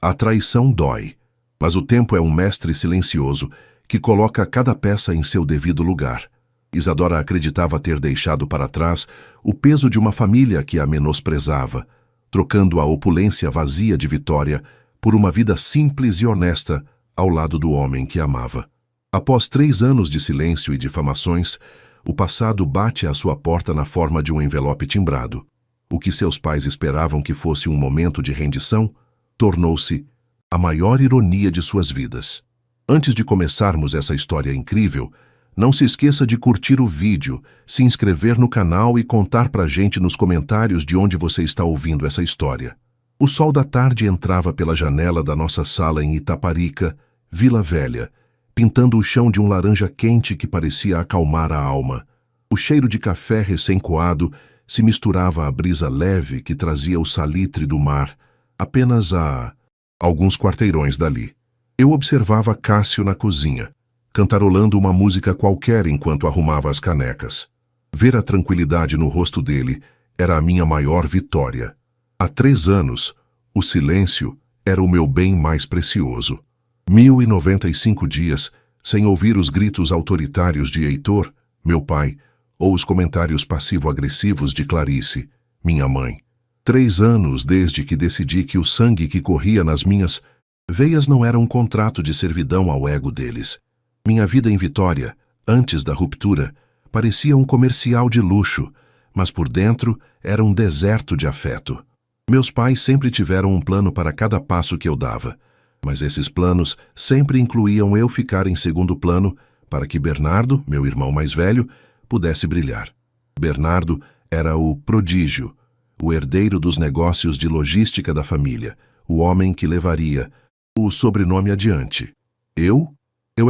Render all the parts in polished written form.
A traição dói, mas o tempo é um mestre silencioso que coloca cada peça em seu devido lugar. Isadora acreditava ter deixado para trás o peso de uma família que a menosprezava, trocando a opulência vazia de Vitória por uma vida simples e honesta ao lado do homem que amava. Após 3 anos de silêncio e difamações, o passado bate à sua porta na forma de um envelope timbrado. O que seus pais esperavam que fosse um momento de rendição, tornou-se a maior ironia de suas vidas. Antes de começarmos essa história incrível, não se esqueça de curtir o vídeo, se inscrever no canal e contar pra gente nos comentários de onde você está ouvindo essa história. O sol da tarde entrava pela janela da nossa sala em Itaparica, Vila Velha, pintando o chão de um laranja quente que parecia acalmar a alma. O cheiro de café recém-coado se misturava à brisa leve que trazia o salitre do mar, apenas a alguns quarteirões dali. Eu observava Cássio na cozinha, cantarolando uma música qualquer enquanto arrumava as canecas. Ver a tranquilidade no rosto dele era a minha maior vitória. Há 3 anos, o silêncio era o meu bem mais precioso. 1095 dias sem ouvir os gritos autoritários de Heitor, meu pai, ou os comentários passivo-agressivos de Clarice, minha mãe. 3 anos desde que decidi que o sangue que corria nas minhas veias não era um contrato de servidão ao ego deles. Minha vida em Vitória, antes da ruptura, parecia um comercial de luxo, mas por dentro era um deserto de afeto. Meus pais sempre tiveram um plano para cada passo que eu dava, mas esses planos sempre incluíam eu ficar em segundo plano para que Bernardo, meu irmão mais velho, pudesse brilhar. Bernardo era o prodígio, o herdeiro dos negócios de logística da família, o homem que levaria o sobrenome adiante. Eu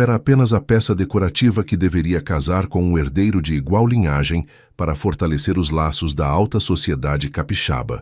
era apenas a peça decorativa que deveria casar com um herdeiro de igual linhagem para fortalecer os laços da alta sociedade capixaba.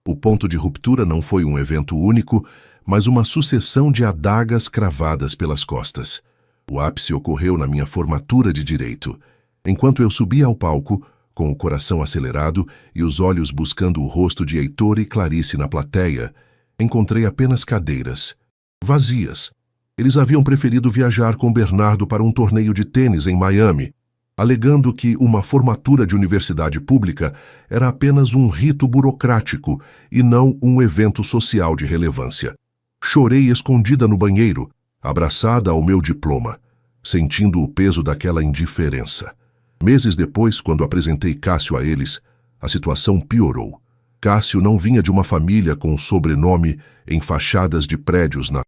O ponto de ruptura não foi um evento único, mas uma sucessão de adagas cravadas pelas costas. O ápice ocorreu na minha formatura de direito. Enquanto eu subia ao palco, com o coração acelerado e os olhos buscando o rosto de Heitor e Clarice na plateia, encontrei apenas cadeiras, vazias. Eles haviam preferido viajar com Bernardo para um torneio de tênis em Miami, alegando que uma formatura de universidade pública era apenas um rito burocrático e não um evento social de relevância. Chorei escondida no banheiro, abraçada ao meu diploma, sentindo o peso daquela indiferença. Meses depois, quando apresentei Cássio a eles, a situação piorou. Cássio não vinha de uma família com sobrenome em fachadas de prédios na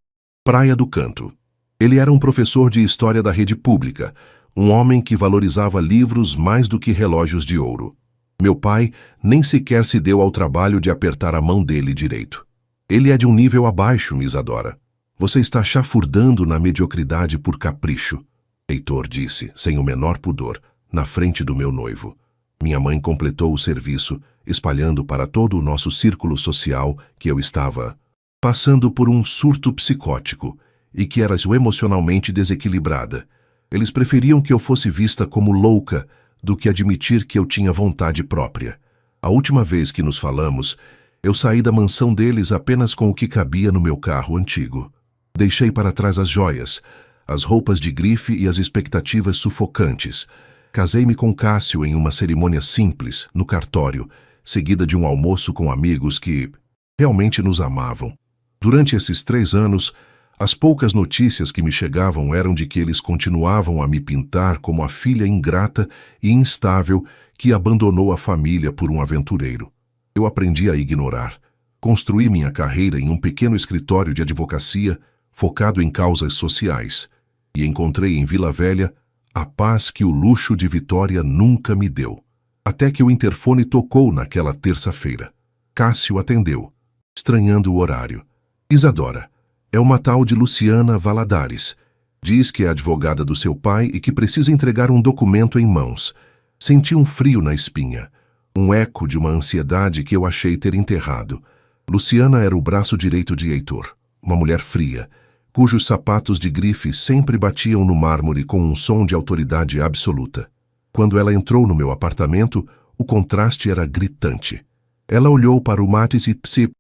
Praia do Canto. Ele era um professor de história da rede pública, um homem que valorizava livros mais do que relógios de ouro. Meu pai nem sequer se deu ao trabalho de apertar a mão dele direito. Ele é de um nível abaixo, Isadora. Você está chafurdando na mediocridade por capricho, Heitor disse, sem o menor pudor, na frente do meu noivo. Minha mãe completou o serviço, espalhando para todo o nosso círculo social que eu estava passando por um surto psicótico e que era emocionalmente desequilibrada. Eles preferiam que eu fosse vista como louca do que admitir que eu tinha vontade própria. A última vez que nos falamos, eu saí da mansão deles apenas com o que cabia no meu carro antigo. Deixei para trás as joias, as roupas de grife e as expectativas sufocantes. Casei-me com Cássio em uma cerimônia simples, no cartório, seguida de um almoço com amigos que realmente nos amavam. Durante esses 3 anos, as poucas notícias que me chegavam eram de que eles continuavam a me pintar como a filha ingrata e instável que abandonou a família por um aventureiro. Eu aprendi a ignorar. Construí minha carreira em um pequeno escritório de advocacia focado em causas sociais e encontrei em Vila Velha a paz que o luxo de Vitória nunca me deu. Até que o interfone tocou naquela terça-feira. Cássio atendeu, estranhando o horário. Isadora, é uma tal de Luciana Valadares. Diz que é advogada do seu pai e que precisa entregar um documento em mãos. Senti um frio na espinha, um eco de uma ansiedade que eu achei ter enterrado. Luciana era o braço direito de Heitor, uma mulher fria, cujos sapatos de grife sempre batiam no mármore com um som de autoridade absoluta. Quando ela entrou no meu apartamento, o contraste era gritante. Ela olhou para o Matisse Psi,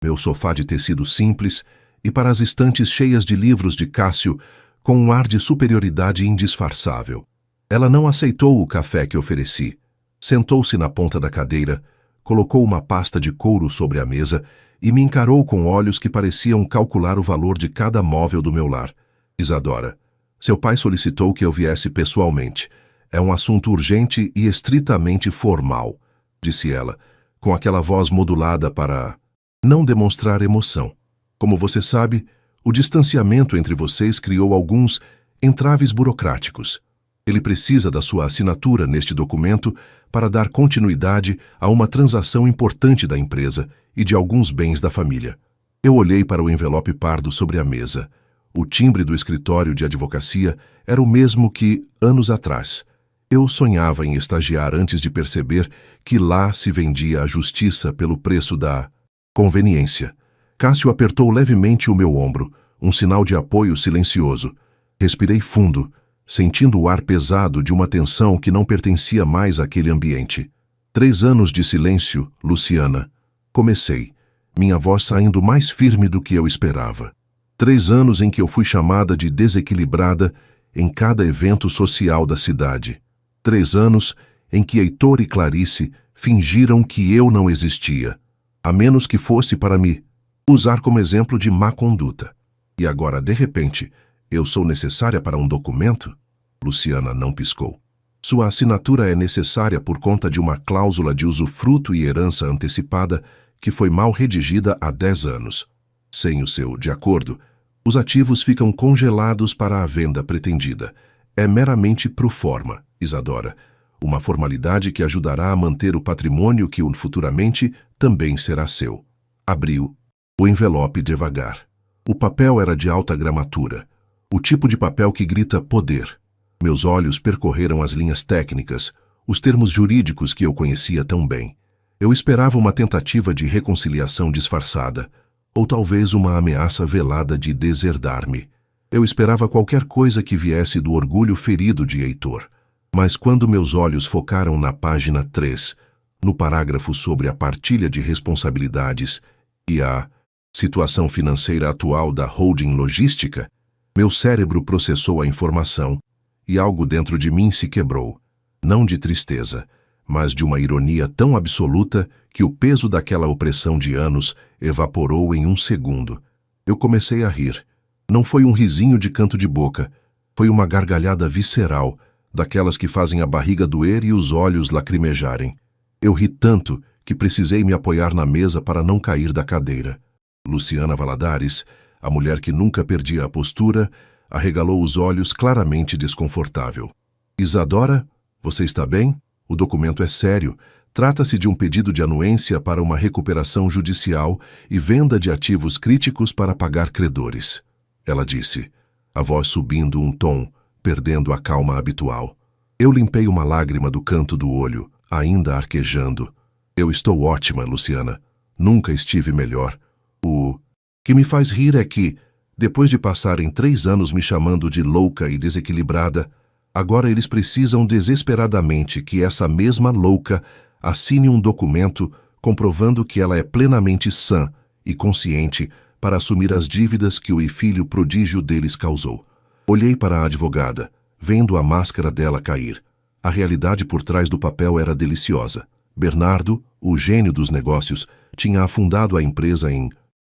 meu sofá de tecido simples, e para as estantes cheias de livros de Cássio com um ar de superioridade indisfarçável. Ela não aceitou o café que ofereci. Sentou-se na ponta da cadeira, colocou uma pasta de couro sobre a mesa e me encarou com olhos que pareciam calcular o valor de cada móvel do meu lar. Isadora, seu pai solicitou que eu viesse pessoalmente. É um assunto urgente e estritamente formal, disse ela, com aquela voz modulada para não demonstrar emoção. Como você sabe, o distanciamento entre vocês criou alguns entraves burocráticos. Ele precisa da sua assinatura neste documento para dar continuidade a uma transação importante da empresa e de alguns bens da família. Eu olhei para o envelope pardo sobre a mesa. O timbre do escritório de advocacia era o mesmo que anos atrás. Eu sonhava em estagiar antes de perceber que lá se vendia a justiça pelo preço da conveniência. Cássio apertou levemente o meu ombro, um sinal de apoio silencioso. Respirei fundo, sentindo o ar pesado de uma tensão que não pertencia mais àquele ambiente. 3 anos de silêncio, Luciana. Comecei, minha voz saindo mais firme do que eu esperava. 3 anos em que eu fui chamada de desequilibrada em cada evento social da cidade. 3 anos em que Heitor e Clarice fingiram que eu não existia, a menos que fosse para me usar como exemplo de má conduta. E agora, de repente, eu sou necessária para um documento? Luciana não piscou. Sua assinatura é necessária por conta de uma cláusula de usufruto e herança antecipada que foi mal redigida há 10 anos. Sem o seu de acordo, os ativos ficam congelados para a venda pretendida. É meramente pro forma, Isadora, uma formalidade que ajudará a manter o patrimônio que futuramente também será seu. Abriu o envelope devagar. O papel era de alta gramatura, o tipo de papel que grita poder. Meus olhos percorreram as linhas técnicas, os termos jurídicos que eu conhecia tão bem. Eu esperava uma tentativa de reconciliação disfarçada, ou talvez uma ameaça velada de deserdar-me. Eu esperava qualquer coisa que viesse do orgulho ferido de Heitor. Mas quando meus olhos focaram na página 3, no parágrafo sobre a partilha de responsabilidades e a situação financeira atual da holding logística, meu cérebro processou a informação e algo dentro de mim se quebrou, não de tristeza, mas de uma ironia tão absoluta que o peso daquela opressão de anos evaporou em um segundo. Eu comecei a rir. Não foi um risinho de canto de boca, foi uma gargalhada visceral, daquelas que fazem a barriga doer e os olhos lacrimejarem. Eu ri tanto que precisei me apoiar na mesa para não cair da cadeira. Luciana Valadares, a mulher que nunca perdia a postura, arregalou os olhos claramente desconfortável. Isadora, você está bem? O documento é sério. Trata-se de um pedido de anuência para uma recuperação judicial e venda de ativos críticos para pagar credores. Ela disse, a voz subindo um tom, perdendo a calma habitual. Eu limpei uma lágrima do canto do olho, ainda arquejando. Eu estou ótima, Luciana. Nunca estive melhor. O que me faz rir é que, depois de passarem 3 anos me chamando de louca e desequilibrada, agora eles precisam desesperadamente que essa mesma louca assine um documento comprovando que ela é plenamente sã e consciente para assumir as dívidas que o filho prodígio deles causou. Olhei para a advogada, vendo a máscara dela cair. A realidade por trás do papel era deliciosa. Bernardo, o gênio dos negócios, tinha afundado a empresa em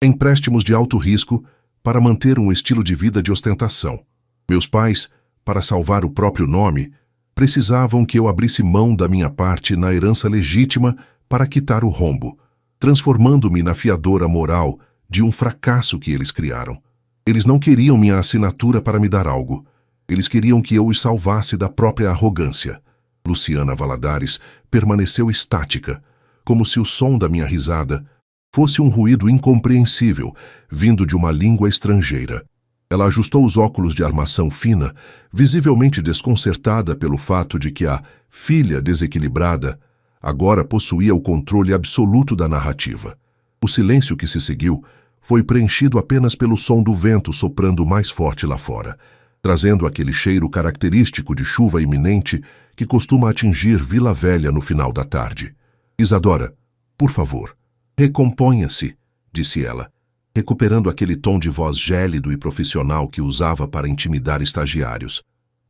empréstimos de alto risco para manter um estilo de vida de ostentação. Meus pais, para salvar o próprio nome, precisavam que eu abrisse mão da minha parte na herança legítima para quitar o rombo, transformando-me na fiadora moral de um fracasso que eles criaram. Eles não queriam minha assinatura para me dar algo. Eles queriam que eu os salvasse da própria arrogância. Luciana Valadares permaneceu estática, como se o som da minha risada fosse um ruído incompreensível, vindo de uma língua estrangeira. Ela ajustou os óculos de armação fina, visivelmente desconcertada pelo fato de que a filha desequilibrada agora possuía o controle absoluto da narrativa. O silêncio que se seguiu foi preenchido apenas pelo som do vento soprando mais forte lá fora, trazendo aquele cheiro característico de chuva iminente que costuma atingir Vila Velha no final da tarde. Isadora, por favor, recomponha-se, disse ela. recuperando aquele tom de voz gélido e profissional que usava para intimidar estagiários.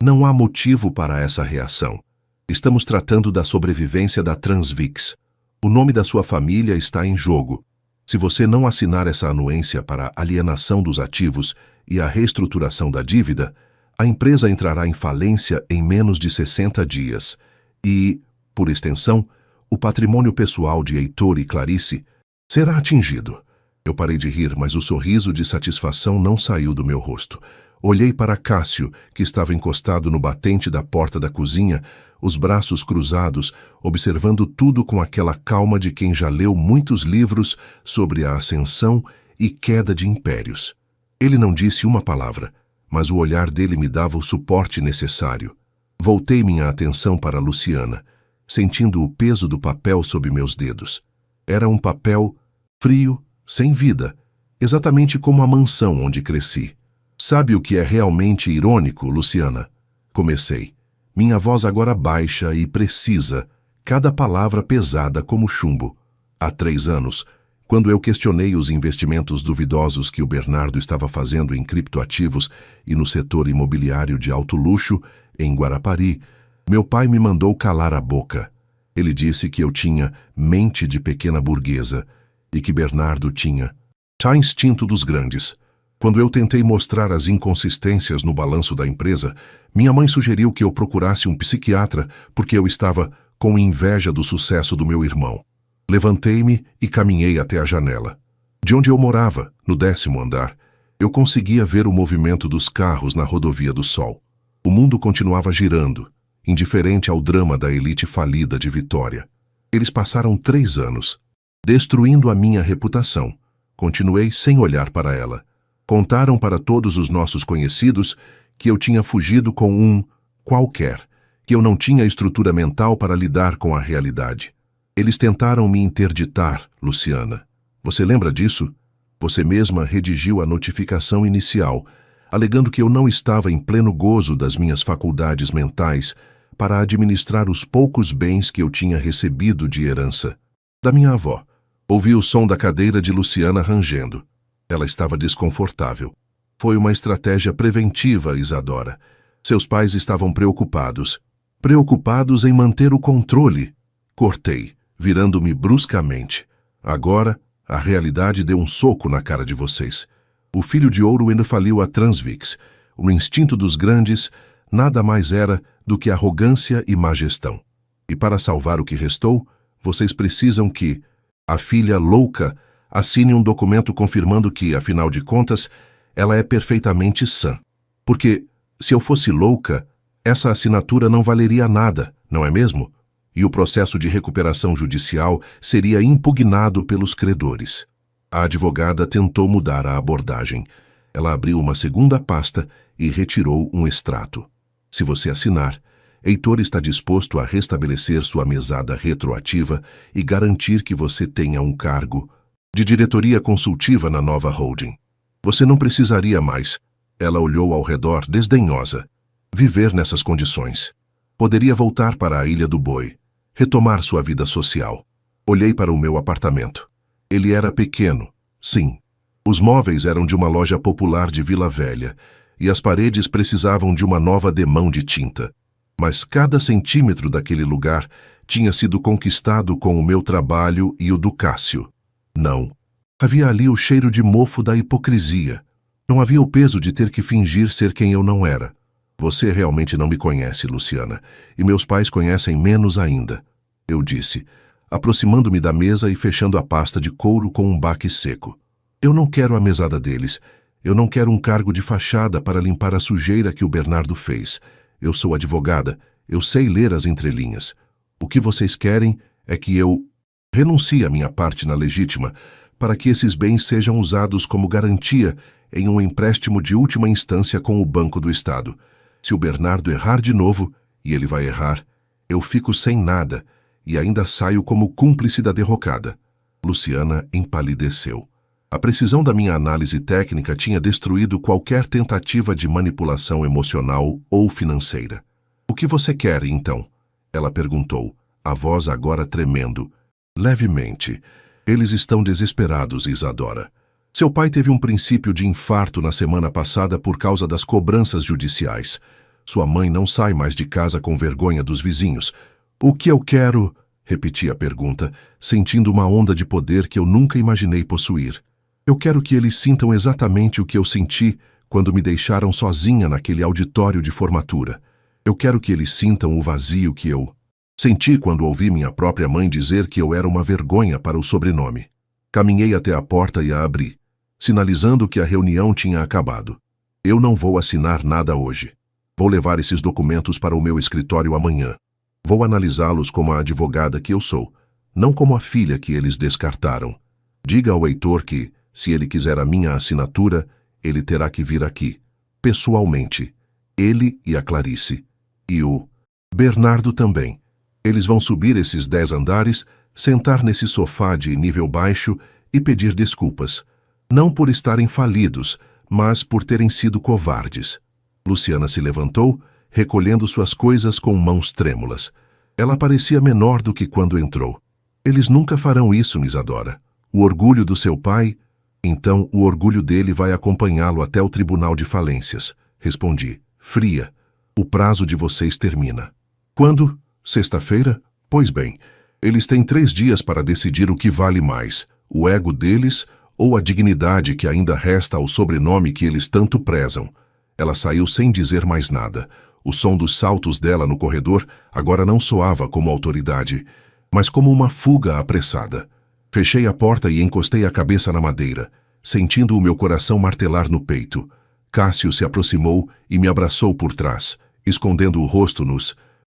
Não há motivo para essa reação. Estamos tratando da sobrevivência da Transvix. O nome da sua família está em jogo. Se você não assinar essa anuência para a alienação dos ativos e a reestruturação da dívida, a empresa entrará em falência em menos de 60 dias e, por extensão, o patrimônio pessoal de Heitor e Clarice será atingido. Eu parei de rir, mas o sorriso de satisfação não saiu do meu rosto. Olhei para Cássio, que estava encostado no batente da porta da cozinha, os braços cruzados, observando tudo com aquela calma de quem já leu muitos livros sobre a ascensão e queda de impérios. Ele não disse uma palavra, mas o olhar dele me dava o suporte necessário. Voltei minha atenção para Luciana, sentindo o peso do papel sob meus dedos. Era um papel frio, sem vida, exatamente como a mansão onde cresci. Sabe o que é realmente irônico, Luciana? Comecei. Minha voz agora baixa e precisa, cada palavra pesada como chumbo. Há 3 anos, quando eu questionei os investimentos duvidosos que o Bernardo estava fazendo em criptoativos e no setor imobiliário de alto luxo, em Guarapari, meu pai me mandou calar a boca. Ele disse que eu tinha mente de pequena burguesa e que Bernardo tinha instinto dos grandes. Quando eu tentei mostrar as inconsistências no balanço da empresa, minha mãe sugeriu que eu procurasse um psiquiatra porque eu estava com inveja do sucesso do meu irmão. Levantei-me e caminhei até a janela. De onde eu morava, no 10º andar, eu conseguia ver o movimento dos carros na rodovia do Sol. O mundo continuava girando, indiferente ao drama da elite falida de Vitória. Eles passaram 3 anos, destruindo a minha reputação. Continuei sem olhar para ela. Contaram para todos os nossos conhecidos que eu tinha fugido com um qualquer, que eu não tinha estrutura mental para lidar com a realidade. Eles tentaram me interditar, Luciana. Você lembra disso? Você mesma redigiu a notificação inicial, alegando que eu não estava em pleno gozo das minhas faculdades mentais para administrar os poucos bens que eu tinha recebido de herança. Da minha avó. Ouvi o som da cadeira de Luciana rangendo. Ela estava desconfortável. Foi uma estratégia preventiva, Isadora. Seus pais estavam preocupados. Preocupados em manter o controle. Cortei, virando-me bruscamente. Agora, a realidade deu um soco na cara de vocês. O filho de ouro ainda faliu a Transvix. O instinto dos grandes nada mais era do que arrogância e má gestão. E para salvar o que restou, vocês precisam que a filha louca assine um documento confirmando que, afinal de contas, ela é perfeitamente sã. Porque, se eu fosse louca, essa assinatura não valeria nada, não é mesmo? E o processo de recuperação judicial seria impugnado pelos credores. A advogada tentou mudar a abordagem. Ela abriu uma segunda pasta e retirou um extrato. Se você assinar, Heitor está disposto a restabelecer sua mesada retroativa e garantir que você tenha um cargo de diretoria consultiva na nova holding. Você não precisaria mais, ela olhou ao redor desdenhosa, viver nessas condições. Poderia voltar para a Ilha do Boi, retomar sua vida social. Olhei para o meu apartamento. Ele era pequeno, sim. Os móveis eram de uma loja popular de Vila Velha e as paredes precisavam de uma nova demão de tinta. Mas cada centímetro daquele lugar tinha sido conquistado com o meu trabalho e o do Cássio. Não. Havia ali o cheiro de mofo da hipocrisia. Não havia o peso de ter que fingir ser quem eu não era. Você realmente não me conhece, Luciana, e meus pais conhecem menos ainda, eu disse, aproximando-me da mesa e fechando a pasta de couro com um baque seco. Eu não quero a mesada deles. Eu não quero um cargo de fachada para limpar a sujeira que o Bernardo fez. Eu sou advogada, eu sei ler as entrelinhas. O que vocês querem é que eu renuncie à minha parte na legítima para que esses bens sejam usados como garantia em um empréstimo de última instância com o Banco do Estado. Se o Bernardo errar de novo, e ele vai errar, eu fico sem nada e ainda saio como cúmplice da derrocada. Luciana empalideceu. A precisão da minha análise técnica tinha destruído qualquer tentativa de manipulação emocional ou financeira. O que você quer, então? Ela perguntou, a voz agora tremendo. Levemente. Eles estão desesperados, Isadora. Seu pai teve um princípio de infarto na semana passada por causa das cobranças judiciais. Sua mãe não sai mais de casa com vergonha dos vizinhos. O que eu quero? Repeti a pergunta, sentindo uma onda de poder que eu nunca imaginei possuir. Eu quero que eles sintam exatamente o que eu senti quando me deixaram sozinha naquele auditório de formatura. Eu quero que eles sintam o vazio que eu senti quando ouvi minha própria mãe dizer que eu era uma vergonha para o sobrenome. Caminhei até a porta e a abri, sinalizando que a reunião tinha acabado. Eu não vou assinar nada hoje. Vou levar esses documentos para o meu escritório amanhã. Vou analisá-los como a advogada que eu sou, não como a filha que eles descartaram. Diga ao Heitor que, se ele quiser a minha assinatura, ele terá que vir aqui, pessoalmente. Ele e a Clarice. E o Bernardo também. Eles vão subir esses 10 andares, sentar nesse sofá de nível baixo e pedir desculpas. Não por estarem falidos, mas por terem sido covardes. Luciana se levantou, recolhendo suas coisas com mãos trêmulas. Ela parecia menor do que quando entrou. Eles nunca farão isso, Isadora. O orgulho do seu pai... Então o orgulho dele vai acompanhá-lo até o Tribunal de Falências. Respondi, fria. O prazo de vocês termina. Quando? Sexta-feira? Pois bem, eles têm 3 dias para decidir o que vale mais, o ego deles ou a dignidade que ainda resta ao sobrenome que eles tanto prezam. Ela saiu sem dizer mais nada. O som dos saltos dela no corredor agora não soava como autoridade, mas como uma fuga apressada. Fechei a porta e encostei a cabeça na madeira, sentindo o meu coração martelar no peito. Cássio se aproximou e me abraçou por trás, escondendo o rosto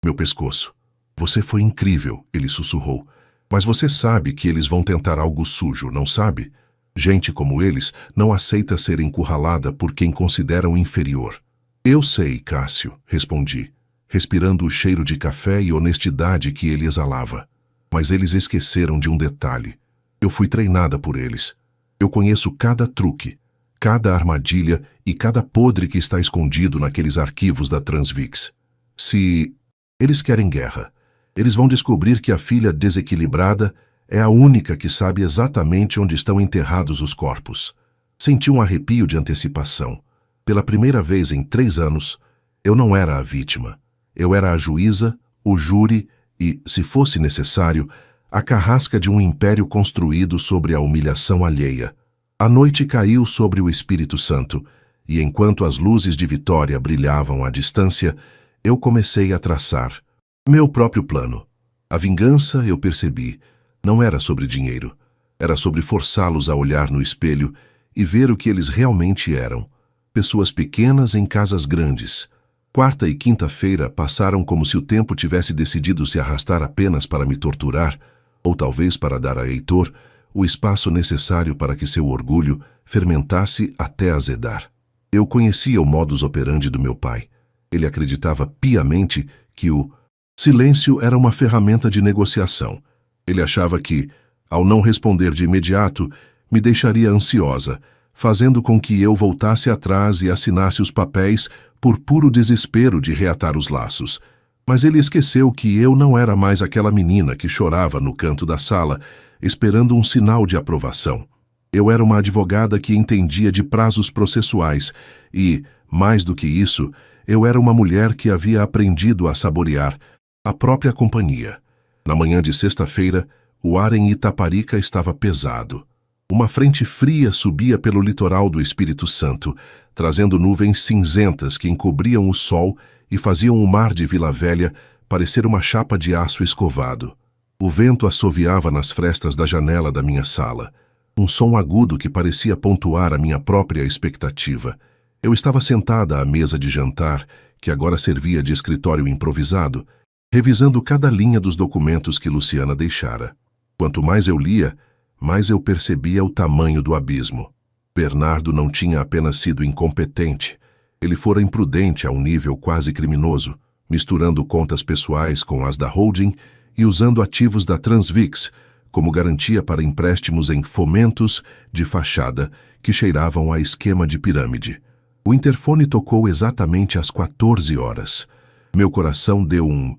meu pescoço. Você foi incrível, ele sussurrou. Mas você sabe que eles vão tentar algo sujo, não sabe? Gente como eles não aceita ser encurralada por quem consideram inferior. Eu sei, Cássio, respondi, respirando o cheiro de café e honestidade que ele exalava. Mas eles esqueceram de um detalhe. Eu fui treinada por eles. Eu conheço cada truque, cada armadilha e cada podre que está escondido naqueles arquivos da Transvix. Se eles querem guerra, eles vão descobrir que a filha desequilibrada é a única que sabe exatamente onde estão enterrados os corpos. Senti um arrepio de antecipação. Pela primeira vez em 3 anos, eu não era a vítima. Eu era a juíza, o júri e, se fosse necessário, a carrasca de um império construído sobre a humilhação alheia. A noite caiu sobre o Espírito Santo, e enquanto as luzes de Vitória brilhavam à distância, eu comecei a traçar meu próprio plano. A vingança, eu percebi, não era sobre dinheiro. Era sobre forçá-los a olhar no espelho e ver o que eles realmente eram. Pessoas pequenas em casas grandes. Quarta e quinta-feira passaram como se o tempo tivesse decidido se arrastar apenas para me torturar, ou talvez para dar a Heitor o espaço necessário para que seu orgulho fermentasse até azedar. Eu conhecia o modus operandi do meu pai. Ele acreditava piamente que o silêncio era uma ferramenta de negociação. Ele achava que, ao não responder de imediato, me deixaria ansiosa, fazendo com que eu voltasse atrás e assinasse os papéis por puro desespero de reatar os laços. Mas ele esqueceu que eu não era mais aquela menina que chorava no canto da sala, esperando um sinal de aprovação. Eu era uma advogada que entendia de prazos processuais e, mais do que isso, eu era uma mulher que havia aprendido a saborear a própria companhia. Na manhã de sexta-feira, o ar em Itaparica estava pesado. Uma frente fria subia pelo litoral do Espírito Santo, trazendo nuvens cinzentas que encobriam o sol e faziam o mar de Vila Velha parecer uma chapa de aço escovado. O vento assoviava nas frestas da janela da minha sala, um som agudo que parecia pontuar a minha própria expectativa. Eu estava sentada à mesa de jantar, que agora servia de escritório improvisado, revisando cada linha dos documentos que Luciana deixara. Quanto mais eu lia, mais eu percebia o tamanho do abismo. Bernardo não tinha apenas sido incompetente, ele fora imprudente a um nível quase criminoso, misturando contas pessoais com as da holding e usando ativos da Transvix como garantia para empréstimos em fomentos de fachada que cheiravam a esquema de pirâmide. O interfone tocou exatamente às 14 horas. Meu coração deu um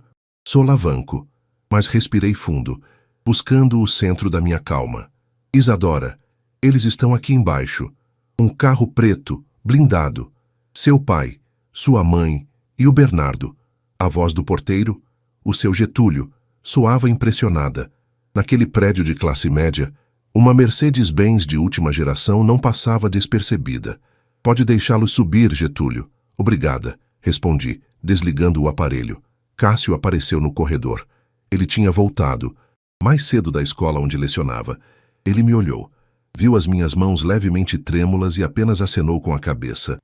solavanco, mas respirei fundo, buscando o centro da minha calma. Isadora, Eles estão aqui embaixo. Um carro preto, blindado. Seu pai, sua mãe e o Bernardo. A voz do porteiro, o seu Getúlio, soava impressionada. Naquele prédio de classe média, uma Mercedes-Benz de última geração não passava despercebida. Pode deixá-los subir, Getúlio. Obrigada, respondi, desligando o aparelho. Cássio apareceu no corredor. Ele tinha voltado, mais cedo da escola onde lecionava. Ele me olhou, viu as minhas mãos levemente trêmulas e apenas acenou com a cabeça.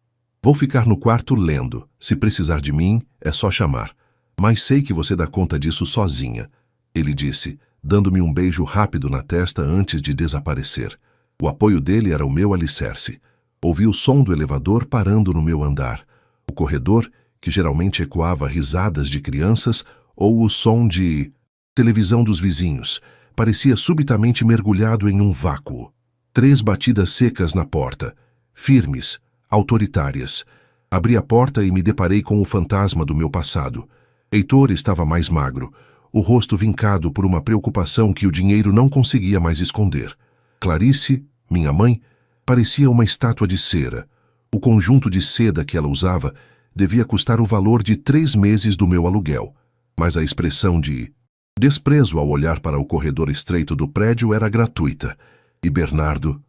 Vou ficar no quarto lendo. Se precisar de mim, é só chamar. Mas sei que você dá conta disso sozinha, ele disse, dando-me um beijo rápido na testa antes de desaparecer. O apoio dele era o meu alicerce. Ouvi o som do elevador parando no meu andar. O corredor, que geralmente ecoava risadas de crianças, ou o som de televisão dos vizinhos, parecia subitamente mergulhado em um vácuo. 3 batidas secas na porta, firmes, autoritárias. Abri a porta e me deparei com o fantasma do meu passado. Heitor estava mais magro, o rosto vincado por uma preocupação que o dinheiro não conseguia mais esconder. Clarice, minha mãe, parecia uma estátua de cera. O conjunto de seda que ela usava devia custar o valor de 3 meses do meu aluguel, mas a expressão de desprezo ao olhar para o corredor estreito do prédio era gratuita. E Bernardo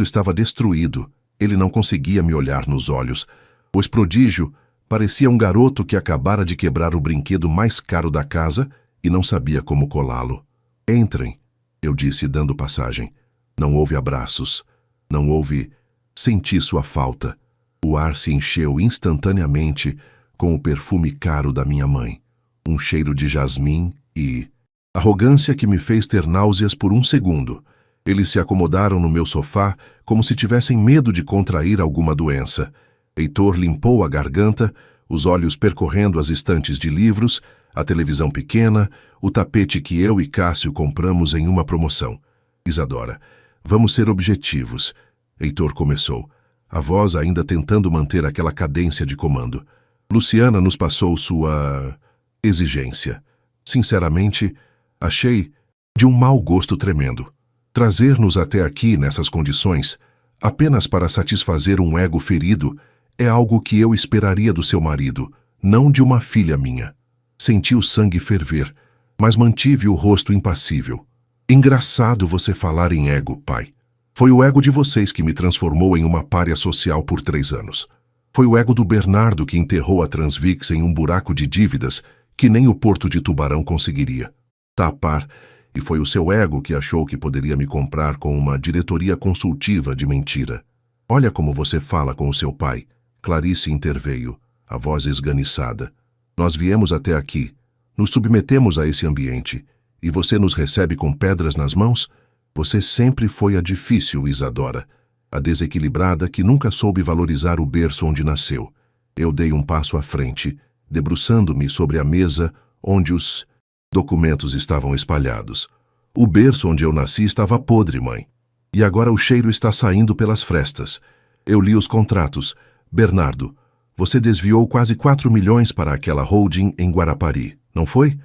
estava destruído. Ele não conseguia me olhar nos olhos. O prodígio parecia um garoto que acabara de quebrar o brinquedo mais caro da casa e não sabia como colá-lo. Entrem, eu disse, dando passagem. Não houve abraços. Não houve... Senti sua falta. O ar se encheu instantaneamente com o perfume caro da minha mãe. Um cheiro de jasmim e... arrogância que me fez ter náuseas por um segundo. Eles se acomodaram no meu sofá como se tivessem medo de contrair alguma doença. Heitor limpou a garganta, os olhos percorrendo as estantes de livros, a televisão pequena, o tapete que eu e Cássio compramos em uma promoção. Isadora, vamos ser objetivos. Heitor começou, a voz ainda tentando manter aquela cadência de comando. Luciana nos passou sua exigência. Sinceramente, achei de um mau gosto tremendo. Trazer-nos até aqui nessas condições, apenas para satisfazer um ego ferido, é algo que eu esperaria do seu marido, não de uma filha minha. Senti o sangue ferver, mas mantive o rosto impassível. Engraçado você falar em ego, pai. Foi o ego de vocês que me transformou em uma pária social por 3 anos. Foi o ego do Bernardo que enterrou a Transvix em um buraco de dívidas que nem o Porto de Tubarão conseguiria tapar, e foi o seu ego que achou que poderia me comprar com uma diretoria consultiva de mentira. Olha como você fala com o seu pai. Clarice interveio, a voz esganiçada. Nós viemos até aqui, nos submetemos a esse ambiente, e você nos recebe com pedras nas mãos? Você sempre foi a difícil, Isadora, a desequilibrada que nunca soube valorizar o berço onde nasceu. Eu dei um passo à frente, debruçando-me sobre a mesa onde os documentos estavam espalhados. O berço onde eu nasci estava podre, mãe. E agora o cheiro está saindo pelas frestas. Eu li os contratos. Bernardo, você desviou quase 4 milhões para aquela holding em Guarapari, não foi?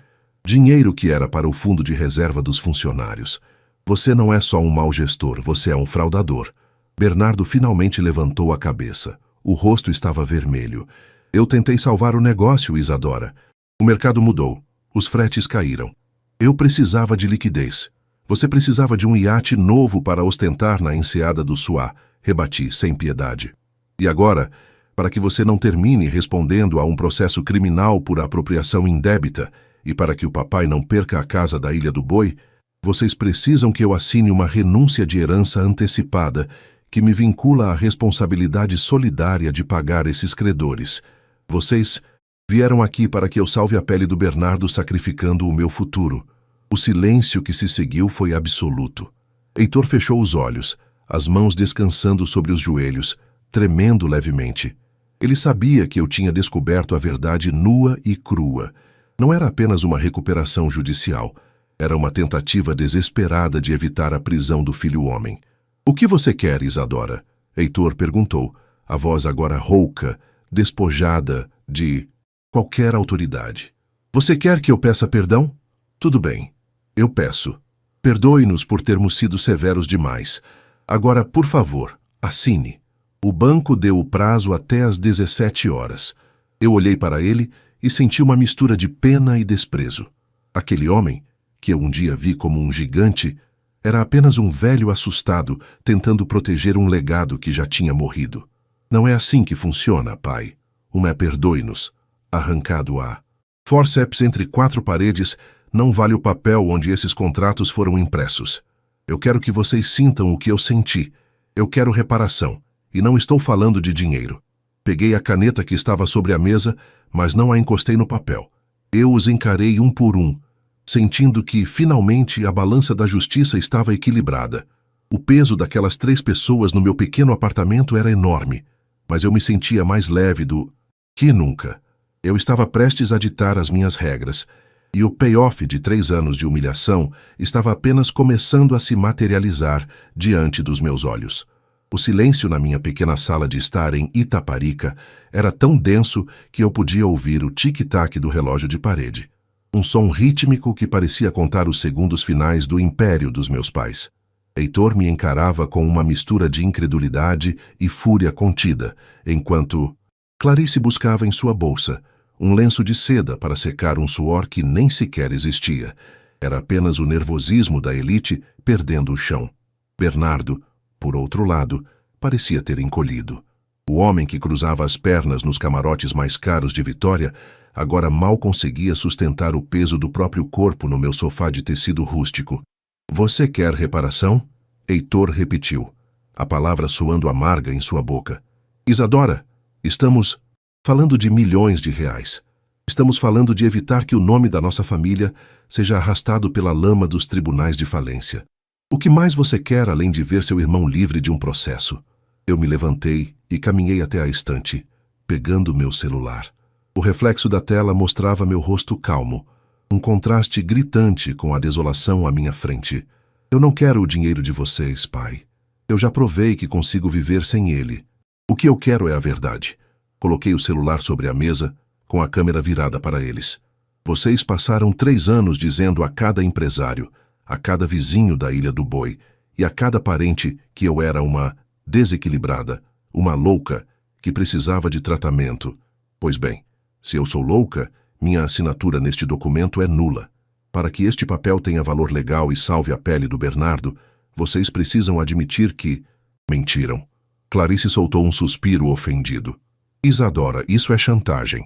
Dinheiro que era para o fundo de reserva dos funcionários. Você não é só um mau gestor, você é um fraudador. Bernardo finalmente levantou a cabeça. O rosto estava vermelho. Eu tentei salvar o negócio, Isadora. O mercado mudou. Os fretes caíram. Eu precisava de liquidez. Você precisava de um iate novo para ostentar na enseada do Suá, rebati sem piedade. E agora, para que você não termine respondendo a um processo criminal por apropriação indébita e para que o papai não perca a casa da Ilha do Boi, vocês precisam que eu assine uma renúncia de herança antecipada que me vincula à responsabilidade solidária de pagar esses credores. Vocês vieram aqui para que eu salve a pele do Bernardo sacrificando o meu futuro. O silêncio que se seguiu foi absoluto. Heitor fechou os olhos, as mãos descansando sobre os joelhos, tremendo levemente. Ele sabia que eu tinha descoberto a verdade nua e crua. Não era apenas uma recuperação judicial. Era uma tentativa desesperada de evitar a prisão do filho-homem. O que você quer, Isadora? Heitor perguntou, a voz agora rouca, despojada de qualquer autoridade. Você quer que eu peça perdão? Tudo bem, eu peço. Perdoe-nos por termos sido severos demais. Agora, por favor, assine. O banco deu o prazo até às 17 horas. Eu olhei para ele e senti uma mistura de pena e desprezo. Aquele homem, que eu um dia vi como um gigante, era apenas um velho assustado tentando proteger um legado que já tinha morrido. Não é assim que funciona, pai. Uma perdoe-nos. Arrancado a forceps entre quatro paredes, não vale o papel onde esses contratos foram impressos. Eu quero que vocês sintam o que eu senti. Eu quero reparação, e não estou falando de dinheiro. Peguei a caneta que estava sobre a mesa, mas não a encostei no papel. Eu os encarei um por um, sentindo que, finalmente, a balança da justiça estava equilibrada. O peso daquelas 3 pessoas no meu pequeno apartamento era enorme, mas eu me sentia mais leve do que nunca. Eu estava prestes a ditar as minhas regras, e o payoff de 3 anos de humilhação estava apenas começando a se materializar diante dos meus olhos. O silêncio na minha pequena sala de estar em Itaparica era tão denso que eu podia ouvir o tic-tac do relógio de parede. Um som rítmico que parecia contar os segundos finais do império dos meus pais. Heitor me encarava com uma mistura de incredulidade e fúria contida, enquanto Clarice buscava em sua bolsa um lenço de seda para secar um suor que nem sequer existia. Era apenas o nervosismo da elite perdendo o chão. Bernardo, por outro lado, parecia ter encolhido. O homem que cruzava as pernas nos camarotes mais caros de Vitória agora mal conseguia sustentar o peso do próprio corpo no meu sofá de tecido rústico. Você quer reparação? Heitor repetiu, a palavra soando amarga em sua boca. Isadora, estamos falando de milhões de reais. Estamos falando de evitar que o nome da nossa família seja arrastado pela lama dos tribunais de falência. O que mais você quer além de ver seu irmão livre de um processo? Eu me levantei e caminhei até a estante, pegando meu celular. O reflexo da tela mostrava meu rosto calmo, um contraste gritante com a desolação à minha frente. Eu não quero o dinheiro de vocês, pai. Eu já provei que consigo viver sem ele. O que eu quero é a verdade. Coloquei o celular sobre a mesa, com a câmera virada para eles. Vocês passaram 3 anos dizendo a cada empresário, a cada vizinho da Ilha do Boi e a cada parente que eu era uma desequilibrada, uma louca que precisava de tratamento. Pois bem, se eu sou louca, minha assinatura neste documento é nula. Para que este papel tenha valor legal e salve a pele do Bernardo, vocês precisam admitir que mentiram. Clarice soltou um suspiro ofendido. Isadora, isso é chantagem.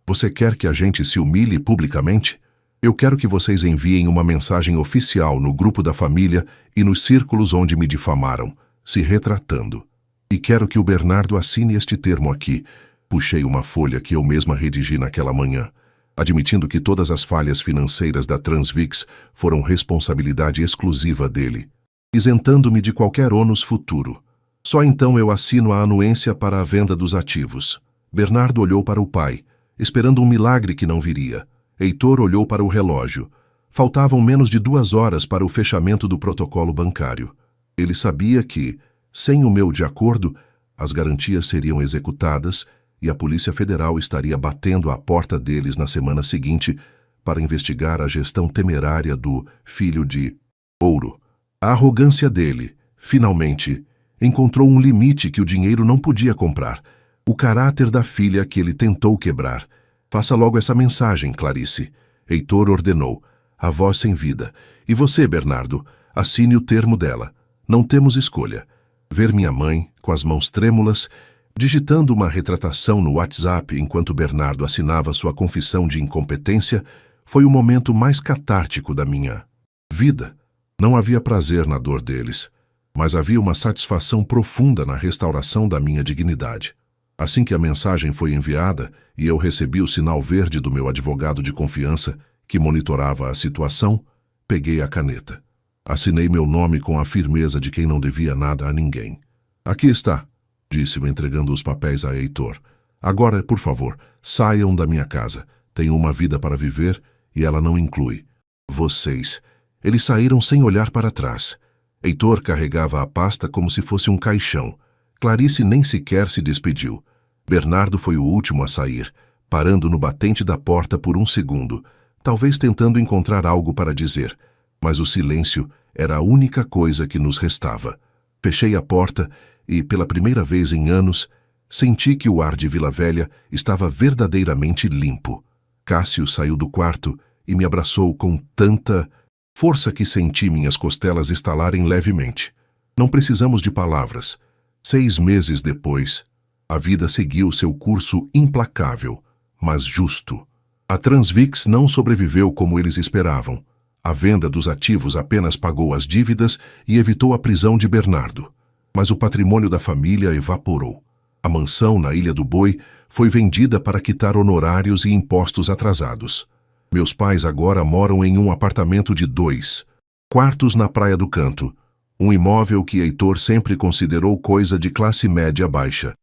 Você quer que a gente se humilhe publicamente? Eu quero que vocês enviem uma mensagem oficial no grupo da família e nos círculos onde me difamaram, se retratando. E quero que o Bernardo assine este termo aqui. Puxei uma folha que eu mesma redigi naquela manhã, admitindo que todas as falhas financeiras da Transvix foram responsabilidade exclusiva dele, isentando-me de qualquer ônus futuro. Só então eu assino a anuência para a venda dos ativos. Bernardo olhou para o pai, esperando um milagre que não viria. Heitor olhou para o relógio. Faltavam menos de 2 horas para o fechamento do protocolo bancário. Ele sabia que, sem o meu de acordo, as garantias seriam executadas e a Polícia Federal estaria batendo à porta deles na semana seguinte para investigar a gestão temerária do filho de Ouro. A arrogância dele, finalmente, encontrou um limite que o dinheiro não podia comprar, o caráter da filha que ele tentou quebrar. Faça logo essa mensagem, Clarice. Heitor ordenou, a voz sem vida. E você, Bernardo, assine o termo dela. Não temos escolha. Ver minha mãe, com as mãos trêmulas, digitando uma retratação no WhatsApp enquanto Bernardo assinava sua confissão de incompetência, foi o momento mais catártico da minha vida. Não havia prazer na dor deles, mas havia uma satisfação profunda na restauração da minha dignidade. Assim que a mensagem foi enviada e eu recebi o sinal verde do meu advogado de confiança, que monitorava a situação, peguei a caneta. Assinei meu nome com a firmeza de quem não devia nada a ninguém. Aqui está, disse-me entregando os papéis a Heitor. Agora, por favor, saiam da minha casa. Tenho uma vida para viver e ela não inclui vocês. Eles saíram sem olhar para trás. Heitor carregava a pasta como se fosse um caixão. Clarice nem sequer se despediu. Bernardo foi o último a sair, parando no batente da porta por um segundo, talvez tentando encontrar algo para dizer, mas o silêncio era a única coisa que nos restava. Fechei a porta e, pela primeira vez em anos, senti que o ar de Vila Velha estava verdadeiramente limpo. Cássio saiu do quarto e me abraçou com tanta força que senti minhas costelas estalarem levemente. Não precisamos de palavras. 6 meses depois, a vida seguiu seu curso implacável, mas justo. A Transvix não sobreviveu como eles esperavam. A venda dos ativos apenas pagou as dívidas e evitou a prisão de Bernardo. Mas o patrimônio da família evaporou. A mansão na Ilha do Boi foi vendida para quitar honorários e impostos atrasados. Meus pais agora moram em um apartamento de 2 quartos na Praia do Canto, um imóvel que Heitor sempre considerou coisa de classe média baixa.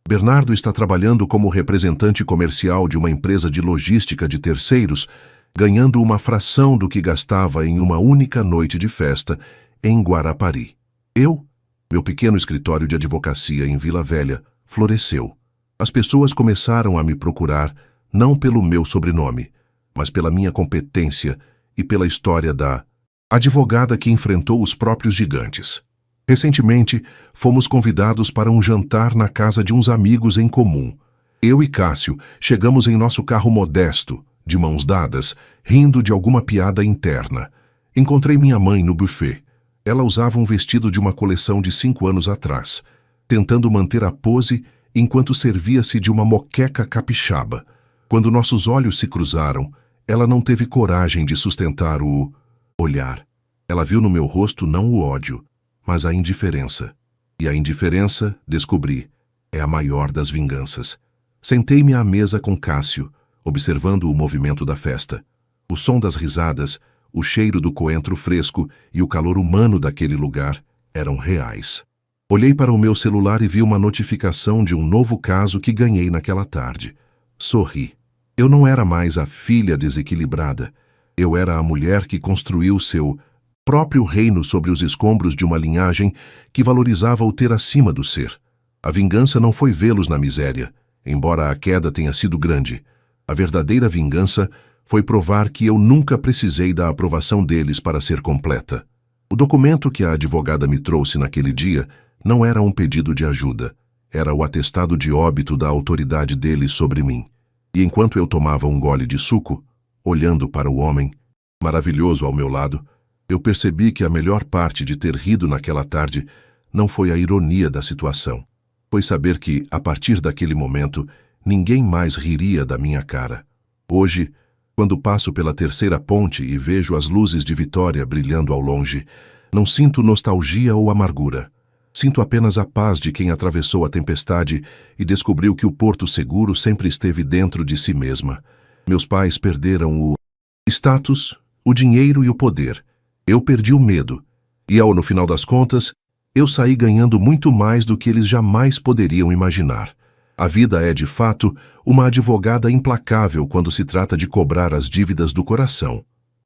Bernardo está trabalhando como representante comercial de uma empresa de logística de terceiros, ganhando uma fração do que gastava em uma única noite de festa em Guarapari. Meu pequeno escritório de advocacia em Vila Velha, floresceu. As pessoas começaram a me procurar, não pelo meu sobrenome, mas pela minha competência e pela história da advogada que enfrentou os próprios gigantes. Recentemente, fomos convidados para um jantar na casa de uns amigos em comum. Eu e Cássio chegamos em nosso carro modesto, de mãos dadas, rindo de alguma piada interna. Encontrei minha mãe no buffet. Ela usava um vestido de uma coleção de 5 anos atrás, tentando manter a pose enquanto servia-se de uma moqueca capixaba. Quando nossos olhos se cruzaram, ela não teve coragem de sustentar o olhar. Ela viu no meu rosto não o ódio, mas a indiferença. E a indiferença, descobri, é a maior das vinganças. Sentei-me à mesa com Cássio, observando o movimento da festa. O som das risadas, o cheiro do coentro fresco e o calor humano daquele lugar eram reais. Olhei para o meu celular e vi uma notificação de um novo caso que ganhei naquela tarde. Sorri. Eu não era mais a filha desequilibrada. Eu era a mulher que construiu seu próprio reino sobre os escombros de uma linhagem que valorizava o ter acima do ser. A vingança não foi vê-los na miséria, embora a queda tenha sido grande. A verdadeira vingança foi provar que eu nunca precisei da aprovação deles para ser completa. O documento que a advogada me trouxe naquele dia não era um pedido de ajuda, era o atestado de óbito da autoridade deles sobre mim. E enquanto eu tomava um gole de suco, olhando para o homem, maravilhoso ao meu lado, eu percebi que a melhor parte de ter rido naquela tarde não foi a ironia da situação. Foi saber que, a partir daquele momento, ninguém mais riria da minha cara. Hoje, quando passo pela terceira ponte e vejo as luzes de Vitória brilhando ao longe, não sinto nostalgia ou amargura. Sinto apenas a paz de quem atravessou a tempestade e descobriu que o porto seguro sempre esteve dentro de si mesma. Meus pais perderam o status, o dinheiro e o poder. Eu perdi o medo. E no final das contas, eu saí ganhando muito mais do que eles jamais poderiam imaginar. A vida é, de fato, uma advogada implacável quando se trata de cobrar as dívidas do coração.